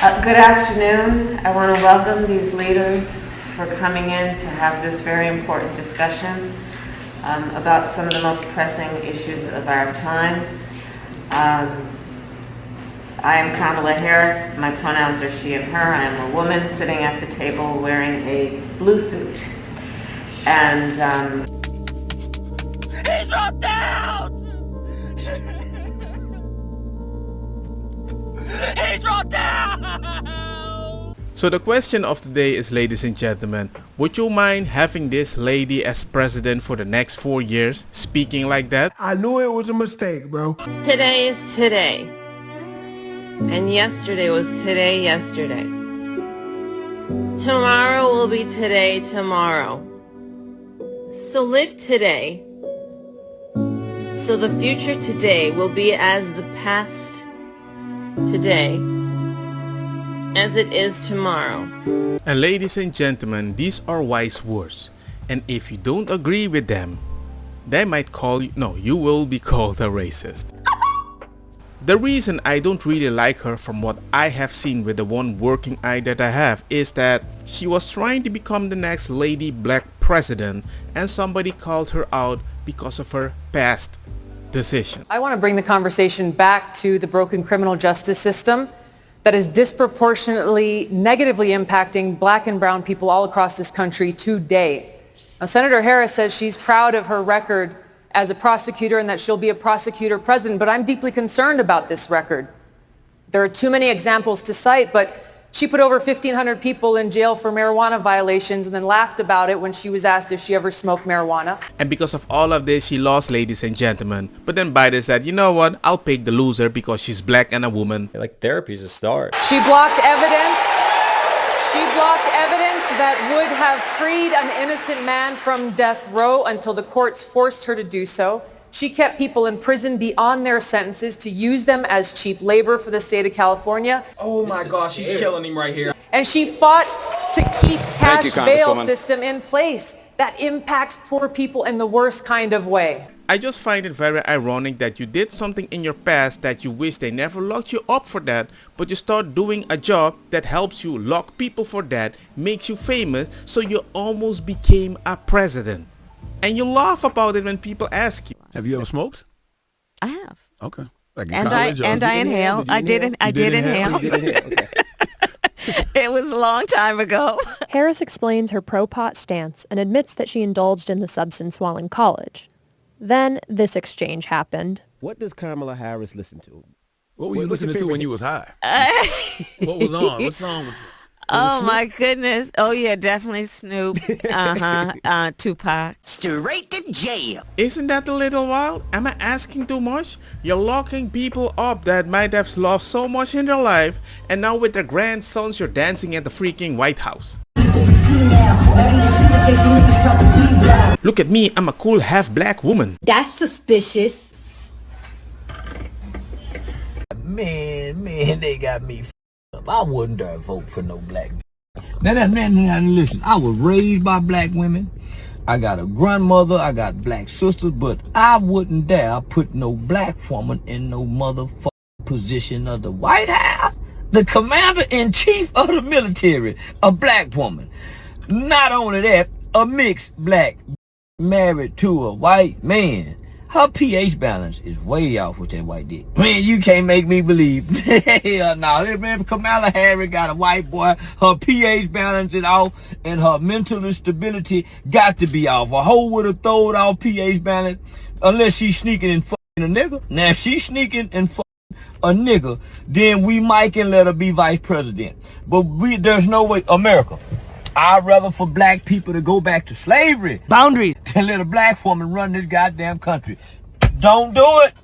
Good afternoon. I want to welcome these leaders for coming in to have this very important discussion about some of the most pressing issues of our time. I am Kamala Harris. My pronouns are she and her. I am a woman sitting at the table wearing a blue suit. And He's run down! He's run down! So the question of the day is, ladies and gentlemen, would you mind having this lady as president for the next 4 years, speaking like that? I knew it was a mistake, bro. today is today. And yesterday was today yesterday. Tomorrow will be today tomorrow. So live today. So the future today will be as the past today as it is tomorrow. And ladies and gentlemen, these are wise words. And if you don't agree with them, they might call you, no, you will be called a racist. The reason I don't really like her from what I have seen with the one working eye that I have is that she was trying to become the next lady black president and somebody called her out because of her past decision. I want to bring the conversation back to the broken criminal justice system that is disproportionately negatively impacting black and brown people all across this country today. Now, Senator Harris says she's proud of her record as a prosecutor and that she'll be a prosecutor president, but I'm deeply concerned about this record. There are too many examples to cite, but she put over 1,500 people in jail for marijuana violations and then laughed about it when she was asked if she ever smoked marijuana. And because of all of this, she lost, ladies and gentlemen. But then Biden said, you know what, I'll pick the loser because she's black and a woman. Like, therapy's a start. She blocked evidence. She blocked evidence that would have freed an innocent man from death row until the courts forced her to do so. She kept people in prison beyond their sentences to use them as cheap labor for the state of California. Oh my gosh, she's killing him right here. And she fought to keep cash bail Congresswoman. system in place that impacts poor people in the worst kind of way. I just find it very ironic that you did something in your past that you wish they never locked you up for that, but you start doing a job that helps you lock people for that, makes you famous, so you almost became a president. And you laugh about it when people ask you. Have you ever smoked? I have. Okay. Like in And college, or- I inhaled. I did inhale. Okay. It was a long time ago. Harris explains her pro-pot stance and admits that she indulged in the substance while in college. Then this exchange happened. What does Kamala Harris listen to? What were you What's your listening to when favorite- you was high? What was on? What song was Oh my goodness. Oh yeah, definitely Snoop. Tupac. Straight to jail. Isn't that a little wild? Am I asking too much? You're locking people up that might have lost so much in their life, and now with their grandsons you're dancing at the freaking White House. Look at me, I'm a cool half-black woman. That's suspicious. Man, they got me up. I wouldn't dare vote for no black. Now, listen, I was raised by black women. I got a grandmother, I got black sisters, but I wouldn't dare put no black woman in no motherfucking position of the White House. The commander-in-chief of the military, a black woman. Not only that, a mixed black married to a white man. Her pH balance is way off with that white dick. Man, you can't make me believe. Hell no. Man, Kamala Harris got a white boy. Her pH balance is off, and her mental instability got to be off. A hoe would have thrown off pH balance unless she's sneaking and fucking a nigga. Now, if she's sneaking and fucking a nigga, then we might can let her be vice president. But there's no way. America, I'd rather for black people to go back to slavery. Boundaries. To let a black woman run this goddamn country. Don't do it.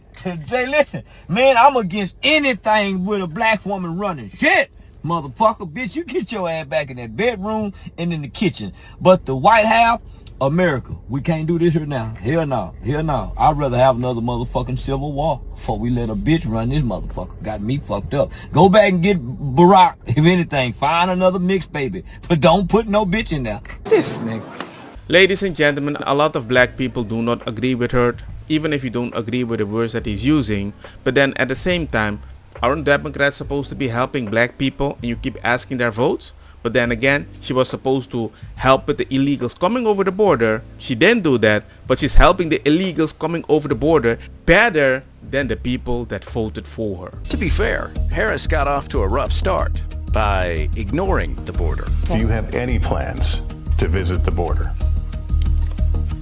Jay, listen, man, I'm against anything with a black woman running shit. Motherfucker, bitch, you get your ass back in that bedroom and in the kitchen. But the White House, America, we can't do this here now. Hell no. Hell no. I'd rather have another motherfucking civil war before we let a bitch run this motherfucker. Got me fucked up. Go back and get Barack. If anything, find another mixed baby. But don't put no bitch in there. This nigga. Ladies and gentlemen, a lot of black people do not agree with her, even if you don't agree with the words that he's using. But then at the same time, Aren't Democrats supposed to be helping black people and you keep asking their votes? But then again, she was supposed to help with the illegals coming over the border. She didn't do that, but she's helping the illegals coming over the border better than the people that voted for her. To be fair, Harris got off to a rough start by ignoring the border. Do you have any plans to visit the border?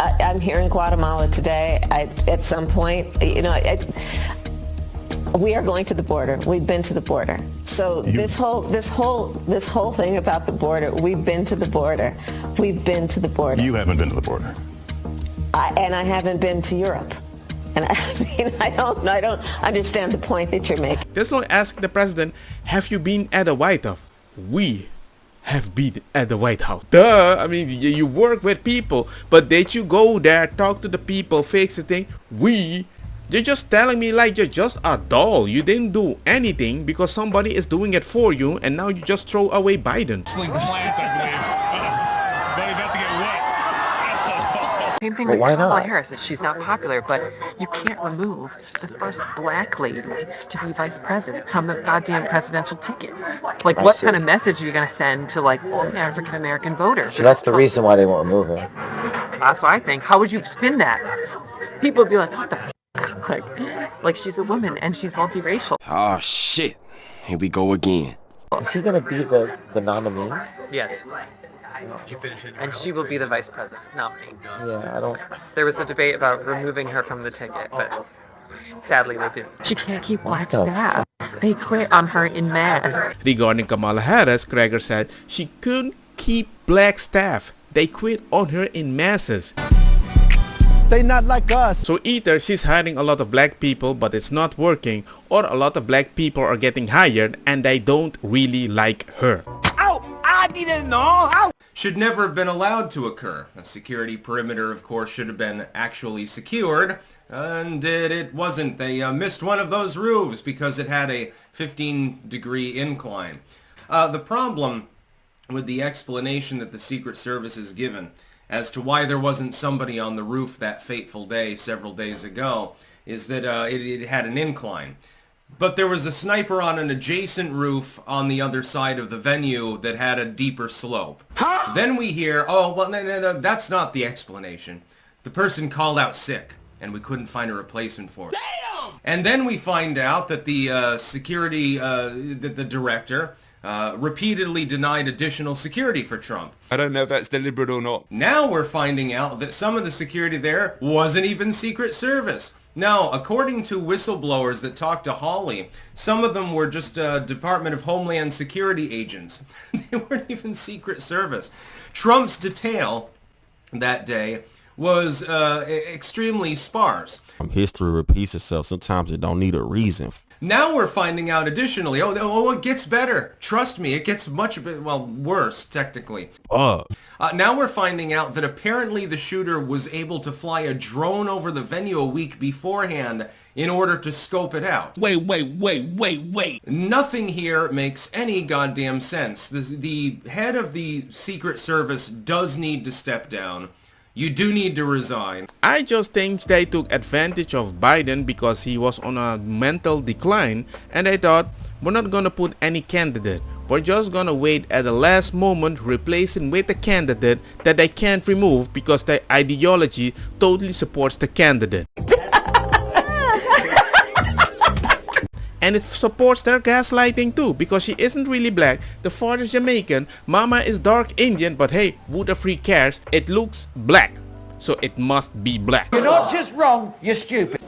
I'm here in Guatemala today. At some point, we are going to the border. We've been to the border. So this whole thing about the border, we've been to the border. We've been to the border. You haven't been to the border. And I haven't been to Europe. And I don't understand the point that you're making. That's like asking the president, have you been at the White House? We have been at the White House. Duh, I mean, you work with people, but did you go there, talk to the people, fix the thing? You're just telling me like you're just a doll. You didn't do anything because somebody is doing it for you, and now you just throw away Biden. Same thing Well, with why Kamala not? Harris is she's not popular, but you can't remove the first black lady to be vice president from the goddamn presidential ticket. Like, what kind of message are you going to send to, like, African American voters? So that's the reason why they won't remove her. That's what I think. How would you spin that? People would be like, what the f-? Like she's a woman and she's multiracial. Oh, shit. Here we go again. Is he gonna be the nominee? Yes. And she will be the vice president. No. Yeah, I don't. There was a debate about removing her from the ticket, but sadly they didn't. She can't keep black staff. They quit on her in mass. Regarding Kamala Harris, Kreger said she couldn't keep black staff. They quit on her in masses. They not like us. So either she's hiring a lot of black people but it's not working, or a lot of black people are getting hired and they don't really like her. Ow! I didn't know! Ow! Should never have been allowed to occur. A security perimeter, of course, should have been actually secured, and it wasn't. They missed one of those roofs because it had a 15-degree incline. The problem with the explanation that the Secret Service has given as to why there wasn't somebody on the roof that fateful day several days ago is that it had an incline. But there was a sniper on an adjacent roof on the other side of the venue that had a deeper slope. Huh? Then we hear, oh, well, no, that's not the explanation. The person called out sick, and we couldn't find a replacement for it. Damn! And then we find out that the security, the director, repeatedly denied additional security for Trump. I don't know if that's deliberate or not. Now we're finding out that some of the security there wasn't even Secret Service. No, according to whistleblowers that talked to Hawley, some of them were just Department of Homeland Security agents. They weren't even Secret Service. Trump's detail that day was extremely sparse. History repeats itself. Sometimes it don't need a reason. Now we're finding out additionally, it gets better. Trust me, it gets much, worse, technically. Now we're finding out that apparently the shooter was able to fly a drone over the venue a week beforehand in order to scope it out. Wait. Nothing here makes any goddamn sense. The head of the Secret Service does need to step down. You do need to resign. I just think they took advantage of Biden because he was on a mental decline, and they thought, we're not gonna put any candidate. We're just gonna wait at the last moment, replace him with a candidate that they can't remove because their ideology totally supports the candidate. And it supports their gaslighting too, because she isn't really black, the father's Jamaican, mama is dark Indian, but hey, who the freak cares? It looks black, so it must be black. You're not just wrong, you're stupid.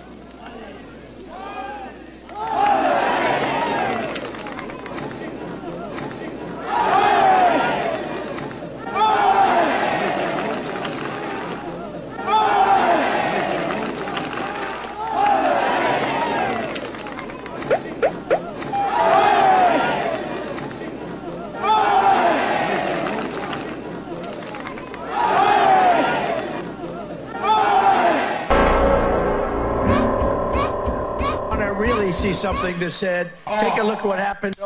See something that said, take a look at what happened.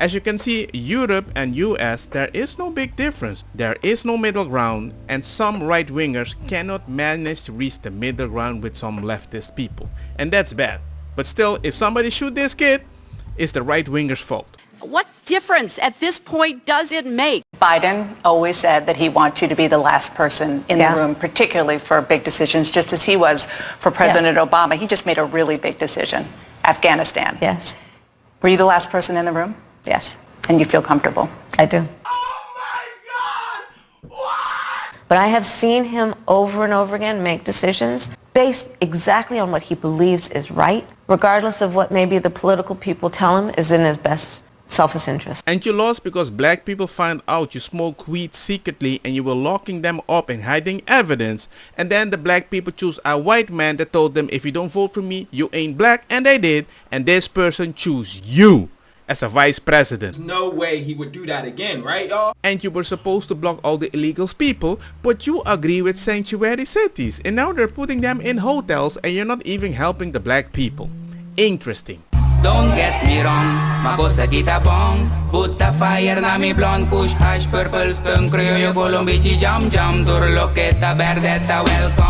As you can see, Europe and US, there is no big difference. There is no middle ground, and some right-wingers cannot manage to reach the middle ground with some leftist people. And that's bad. But still, if somebody shoot this kid, it's the right-wingers' fault. What difference at this point does it make? Biden always said that he wants you to be the last person in the room, particularly for big decisions, just as he was for President Obama. He just made a really big decision. Afghanistan. Yes. Were you the last person in the room? Yes. And you feel comfortable? I do. But I have seen him over and over again make decisions based exactly on what he believes is right, regardless of what maybe the political people tell him is in his best selfish interest. And you lost because black people found out you smoke weed secretly and you were locking them up and hiding evidence. And then the black people choose a white man that told them, if you don't vote for me, you ain't black. And they did. And this person choose you as a vice president. No way he would do that again, right, y'all? And you were supposed to block all the illegals people, but you agree with sanctuary cities. And now they're putting them in hotels and you're not even helping the black people. Interesting. Don't get me wrong, makosa kita bong. Put the fire na mi blonde, kush, hash, purple, skunk, criollo, colombici, jam, jam, turloqueta, verdeta, welcome.